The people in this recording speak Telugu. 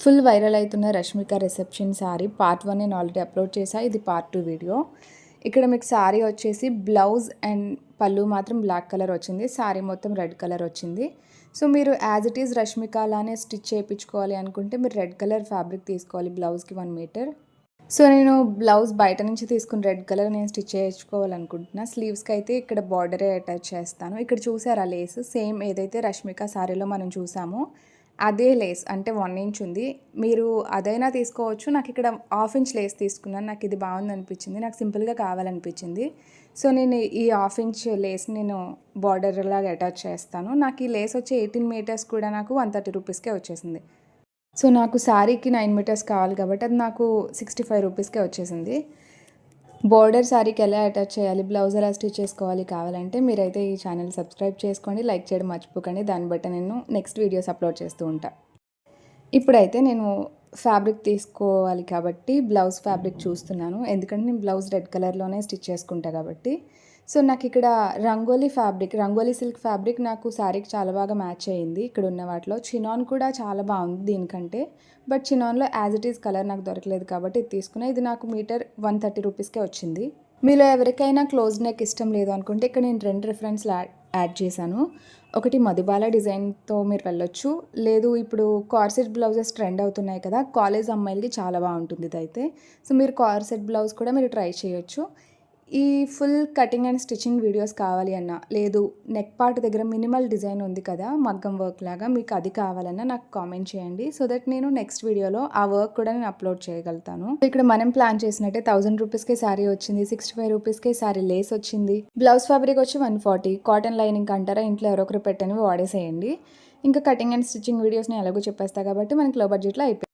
ఫుల్ వైరల్ అవుతున్న రష్మిక రిసెప్షన్ శారీ పార్ట్ 1 నేను ఆల్రెడీ అప్లోడ్ చేశా. ఇది పార్ట్ 2 వీడియో. ఇక్కడ మీకు శారీ వచ్చేసి బ్లౌజ్ అండ్ పళ్ళు మాత్రం బ్లాక్ కలర్ వచ్చింది. శారీ మొత్తం రెడ్ కలర్ వచ్చింది. సో మీరు యాజ్ ఇట్ ఈజ్ రష్మిక అలానే స్టిచ్ చేయించుకోవాలి అనుకుంటే మీరు రెడ్ కలర్ ఫ్యాబ్రిక్ తీసుకోవాలి బ్లౌజ్కి 1 మీటర్. సో నేను బ్లౌజ్ బయట నుంచి తీసుకుని రెడ్ కలర్ నేను స్టిచ్ చేయించుకోవాలనుకుంటున్నా. స్లీవ్స్కి అయితే ఇక్కడ బార్డరే అటాచ్ చేస్తాను. ఇక్కడ చూసారా లేస్ సేమ్ ఏదైతే రష్మిక శారీలో మనం చూసామో అదే లేస్ అంటే 1 ఇంచ్ ఉంది. మీరు అదైనా తీసుకోవచ్చు. నాకు ఇక్కడ 1/2 ఇంచ్ లేస్ తీసుకున్నాను. నాకు ఇది బాగుంది అనిపించింది. నాకు సింపుల్గా కావాలనిపించింది. సో నేను ఈ 1/2 ఇంచ్ లేస్ నేను బార్డర్ లాగా అటాచ్ చేస్తాను. నాకు ఈ లేస్ వచ్చి 18 మీటర్స్ కూడా నాకు 130 రూపీస్కే వచ్చేసింది. సో నాకు శారీకి 9 మీటర్స్ కావాలి కాబట్టి అది నాకు 65 రూపీస్కే వచ్చేసింది. బోర్డర్ శారీకి ఎలా అటాచ్ చేయాలి, బ్లౌజ్ ఎలా స్టిచ్ చేసుకోవాలి కావాలంటే మీరైతే ఈ ఛానల్ సబ్స్క్రైబ్ చేసుకోండి, లైక్ చేయడం మర్చిపోకండి. దాన్ని బట్టి నేను నెక్స్ట్ వీడియోస్ అప్లోడ్ చేస్తూ ఉంటా. ఇప్పుడైతే నేను ఫ్యాబ్రిక్ తీసుకోవాలి కాబట్టి బ్లౌజ్ ఫ్యాబ్రిక్ చూస్తున్నాను. ఎందుకంటే నేను బ్లౌజ్ రెడ్ కలర్లోనే స్టిచ్ చేసుకుంటా కాబట్టి. సో నాకు ఇక్కడ రంగోలీ సిల్క్ ఫ్యాబ్రిక్ నాకు శారీకి చాలా బాగా మ్యాచ్ అయ్యింది. ఇక్కడ ఉన్న వాటిలో చినాన్ కూడా చాలా బాగుంది దీనికంటే. బట్ చినాన్లో యాజ్ ఇట్ ఈస్ కలర్ నాకు దొరకలేదు కాబట్టి ఇది తీసుకున్నా. ఇది నాకు మీటర్ 130 రూపీస్కే వచ్చింది. మీలో ఎవరికైనా క్లోజ్ నెక్ ఇష్టం లేదు అనుకుంటే ఇక్కడ నేను 2 రిఫరెన్స్లు యాడ్ చేశాను. ఒకటి మధుబాల డిజైన్తో మీరు వెళ్ళొచ్చు. లేదు ఇప్పుడు కార్సెట్ బ్లౌజెస్ ట్రెండ్ అవుతున్నాయి కదా, కాలేజ్ అమ్మాయిలకి చాలా బాగుంటుంది ఇది అయితే. సో మీరు కార్సెట్ బ్లౌజ్ కూడా మీరు ట్రై చేయొచ్చు. ఈ full cutting and stitching videos కావాలి అన్నా, లేదు నెక్ పార్ట్ దగ్గర మినిమల్ డిజైన్ ఉంది కదా మగ్గం వర్క్ లాగా, మీకు అది కావాలన్నా నాకు కామెంట్ చేయండి. సో దట్ నేను నెక్స్ట్ వీడియోలో ఆ వర్క్ కూడా నేను అప్లోడ్ చేయగలుగుతాను. ఇక్కడ మనం ప్లాన్ చేసినట్టే 1000 రూపీస్కే శారీ వచ్చింది, 65 రూపీస్కే శారీ లేస్ వచ్చింది. బ్లౌజ్ ఫ్యాబ్రిక్ వచ్చి 140. కాటన్ లైనింగ్ అంటారా, ఇంట్లో ఎవరొకరు పెట్టని వాడేసేయండి. ఇంకా కటింగ్ అండ్ స్టిచ్చింగ్ వీడియోస్ నేను ఎలాగో చెప్పేస్తా కాబట్టి మనకి లో బడ్జెట్లో అయిపోయింది.